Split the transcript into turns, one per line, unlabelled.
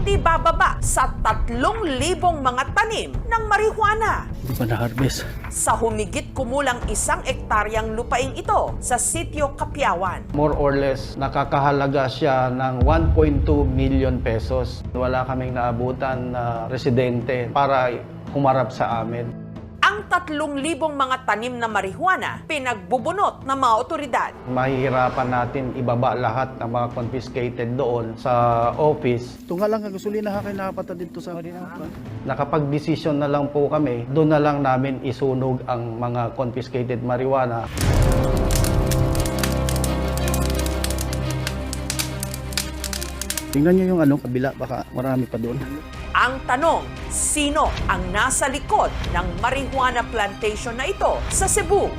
hindi bababa sa 3,000 mga tanim ng marijuana.
Hindi pa na-harvest.
Sa humigit kumulang 1 ektaryang lupaing ito sa sitio Kapiawan.
More or less, nakakahalaga siya ng 1.2 million pesos. Wala kaming naabutan na residente para humarap sa amin.
Ang 3,000 mga tanim na marijuana pinagbubunot ng mga otoridad.
Mahihirapan natin ibaba lahat ng mga confiscated doon sa office.
Ito nga lang ang gasolina ha kayo nakapata dito sa
Nakapag-desisyon na lang po kami, doon na lang namin isunog ang mga confiscated marijuana.
Tingnan nyo yung kabila, baka marami pa doon.
Ang tanong, sino ang nasa likod ng marijuana plantation na ito sa Cebu?